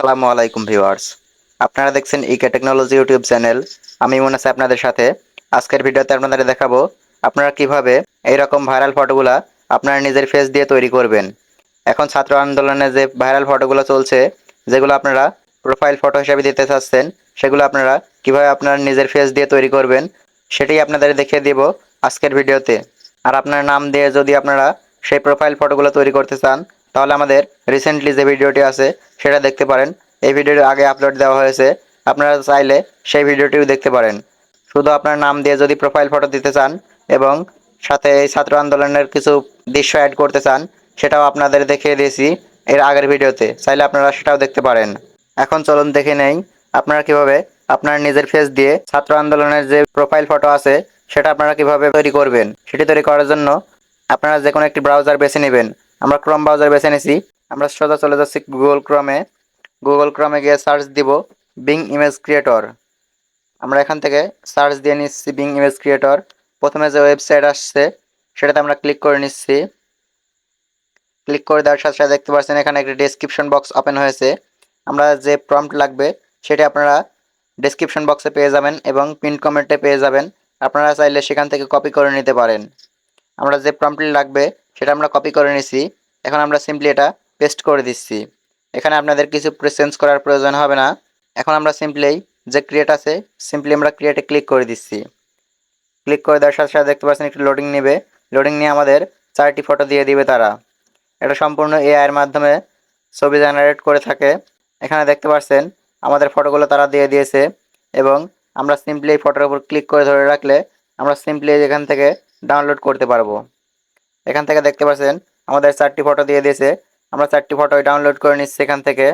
আসসালামু আলাইকুম ভিউয়ার্স। আপনারা দেখছেন ইকে টেকনোলজি ইউটিউব চ্যানেল। আমি মুনাস আপনাদের সাথে। আজকের ভিডিওতে আপনাদের দেখাবো আপনারা কিভাবে এইরকম ভাইরাল ফটোগুলা আপনারা নিজের ফেস দিয়ে তৈরি করবেন। এখন ছাত্র আন্দোলনে যে ভাইরাল ফটোগুলো চলছে, যেগুলো আপনারা প্রোফাইল ফটো হিসেবে দিতে চাচ্ছেন, সেগুলো আপনারা কিভাবে আপনার নিজের ফেস দিয়ে তৈরি করবেন সেটাই আপনাদের দেখিয়ে দিব আজকের ভিডিওতে। আর আপনার নাম দিয়ে যদি আপনারা সেই প্রোফাইল ফটোগুলো তৈরি করতে চান, তাহলে আমাদের রিসেন্টলি যে ভিডিওটি আছে সেটা দেখতে পারেন। এই ভিডিওটি আগে আপলোড দেওয়া হয়েছে, আপনারা চাইলে সেই ভিডিওটিও দেখতে পারেন। শুধু আপনার নাম দিয়ে যদি প্রোফাইল ফটো দিতে চান এবং সাথে এই ছাত্র আন্দোলনের কিছু দৃশ্য অ্যাড করতে চান, সেটাও আপনাদের দেখিয়ে দিয়েছি এর আগের ভিডিওতে, চাইলে আপনারা সেটাও দেখতে পারেন। এখন চলুন দেখে নেই আপনারা কিভাবে আপনার নিজের ফেস দিয়ে ছাত্র আন্দোলনের যে প্রোফাইল ফটো আছে সেটা আপনারা কিভাবে তৈরি করবেন। সেটি তৈরি করার জন্য আপনারা যে কোনো একটি ব্রাউজার বেছে নেবেন। আমরা ক্রোম ব্রাউজার বেছে নিছি। আমরা সোজা চলে যাচ্ছি গুগল ক্রমে গিয়ে সার্চ দিব বিং ইমেজ ক্রিয়েটর। আমরা এখান থেকে সার্চ দিয়ে নিচ্ছি বিং ইমেজ ক্রিয়েটর। প্রথমে যে ওয়েবসাইট আসছে সেটাতে আমরা ক্লিক করে নিচ্ছি। ক্লিক করে দেওয়ার সাথে সাথে দেখতে পাচ্ছেন এখানে একটি ডেসক্রিপশন বক্স ওপেন হয়েছে। আমরা যে প্রম্পট লাগবে সেটা আপনারা ডেসক্রিপশন বক্সে পেয়ে যাবেন এবং পিন কমেন্টে পেয়ে যাবেন। আপনারা চাইলে সেখান থেকে কপি করে নিতে পারেন। আমরা যে প্রম্পটটি লাগবে সেটা আমরা কপি করে নিছি। এখন আমরা সিম্পলি এটা পেস্ট করে দিচ্ছি। এখানে আপনাদের কিছু চেঞ্জ করার প্রয়োজন হবে না। এখন আমরা সিম্পলি যে ক্রিয়েট আছে, সিম্পলি আমরা ক্রিয়েটে ক্লিক করে দিচ্ছি। ক্লিক করে দেওয়ার সাথে সাথে দেখতে পাচ্ছেন একটু লোডিং নেবে। লোডিং নিয়ে আমাদের 4টি ফটো দিয়ে দিবে তারা। এটা সম্পূর্ণ এআই এর মাধ্যমে ছবি জেনারেট করে থাকে। এখানে দেখতে পাচ্ছেন আমাদের ফটোগুলো তারা দিয়ে দিয়েছে এবং আমরা সিম্পলি এই ফটোর উপর ক্লিক করে ধরে রাখলে আমরা সিম্পলি এখান থেকে ডাউনলোড করতে পারবো। এখান থেকে দেখতে পাচ্ছেন আমাদের 4টি ফটো দিয়ে দিয়েছে। আমরা 4টি ফটোই ডাউনলোড করে নিচ্ছি এখান থেকে।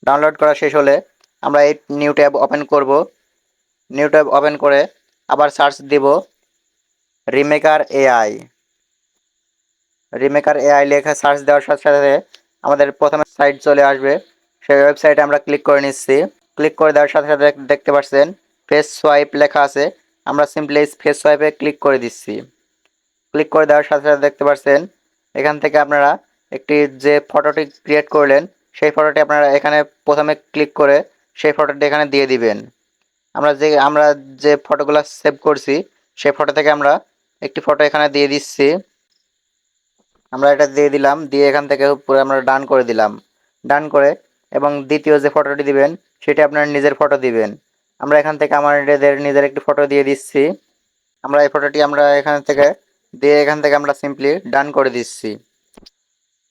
ডাউনলোড করা শেষ হলে আমরা এই নিউ ট্যাব ওপেন করব। নিউ ট্যাব ওপেন করে আবার সার্চ দিব রিমেকার এআই। রিমেকার এআই লেখা সার্চ দেওয়ার সাথে সাথে আমাদের প্রথমে সাইট চলে আসবে। সেই ওয়েবসাইটে আমরা ক্লিক করে নিচ্ছি। ক্লিক করে দেওয়ার সাথে সাথে দেখতে পাচ্ছেন ফেস সোয়াইপ লেখা আছে। আমরা সিম্পলি ফেস সোয়াইপে ক্লিক করে দিচ্ছি। ক্লিক করে দেওয়ার সাথে সাথে দেখতে পাচ্ছেন এখান থেকে আপনারা একটি যে ফটোটি ক্রিয়েট করলেন সেই ফটোটি আপনারা এখানে প্রথমে ক্লিক করে সেই ফটোটি এখানে দিয়ে দিবেন। আমরা যে ফটোগুলো সেভ করছি সেই ফটো থেকে আমরা একটি ফটো এখানে দিয়ে দিচ্ছি। আমরা এটা দিয়ে দিলাম, দিয়ে এখান থেকে পুরো আমরা ডান করে দিলাম। ডান করে এবং দ্বিতীয় যে ফটোটি দিবেন সেটি আপনার নিজের ফটো দিবেন। আমরা এখান থেকে আমাদের নিজের একটি ফটো দিয়ে দিচ্ছি। আমরা এই ফটোটি আমরা এখান থেকে দিয়ে এখান থেকে আমরা সিম্পলি ডান করে দিচ্ছি।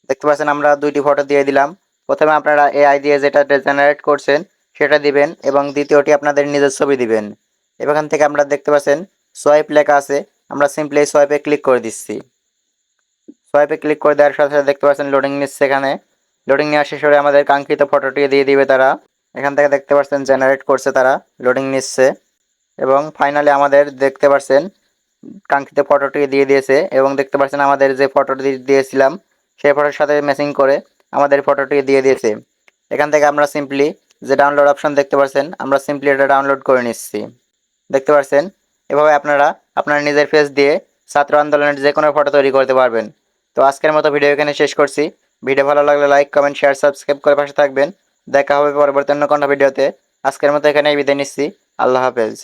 দেখতে পাচ্ছেন আমরা 2টি ফটো দিয়ে দিলাম। প্রথমে আপনারা এআই দিয়ে যেটা জেনারেট করছেন সেটা দিবেন এবং দ্বিতীয়টি আপনাদের নিজের ছবি দিবেন। এখান থেকে আমরা দেখতে পাচ্ছেন সোয়াইপ লেখা আছে। আমরা সিম্পলি সোয়াইপে ক্লিক করে দিচ্ছি। সোয়াইপে ক্লিক করে দেওয়ার সাথে সাথে দেখতে পাচ্ছেন লোডিং নিচ্ছে। এখানে লোডিং নেওয়া শেষ হলে আমাদের কাঙ্ক্ষিত ফটোটি দিয়ে দিবে তারা। এখান থেকে দেখতে পাচ্ছেন জেনারেট করছে তারা, লোডিং নিচ্ছে এবং ফাইনালি আমাদের দেখতে পাচ্ছেন কাঙ্ক্ষিত ফটোটি দিয়ে দিয়েছে এবং দেখতে পাচ্ছেন আমাদের যে ফটোটি দিয়েছিলাম সেই ফটোর সাথে ম্যাচিং করে আমাদের ফটোটি দিয়ে দিয়েছে। এখান থেকে আমরা সিম্পলি যে ডাউনলোড অপশন দেখতে পাচ্ছেন আমরা সিম্পলি এটা ডাউনলোড করে নিচ্ছি। দেখতে পাচ্ছেন এভাবে আপনারা আপনার নিজের ফেস দিয়ে ছাত্র আন্দোলনের যে কোনো ফটো তৈরি করতে পারবেন। তো আজকের মতো ভিডিও এখানে শেষ করছি। ভিডিও ভালো লাগলে লাইক, কমেন্ট, শেয়ার, সাবস্ক্রাইব করে পাশে থাকবেন। দেখা হবে পরবর্তী অন্য কোনো ভিডিওতে। আজকের মতো এখানেই বিদায় নিচ্ছি। আল্লাহ হাফেজ।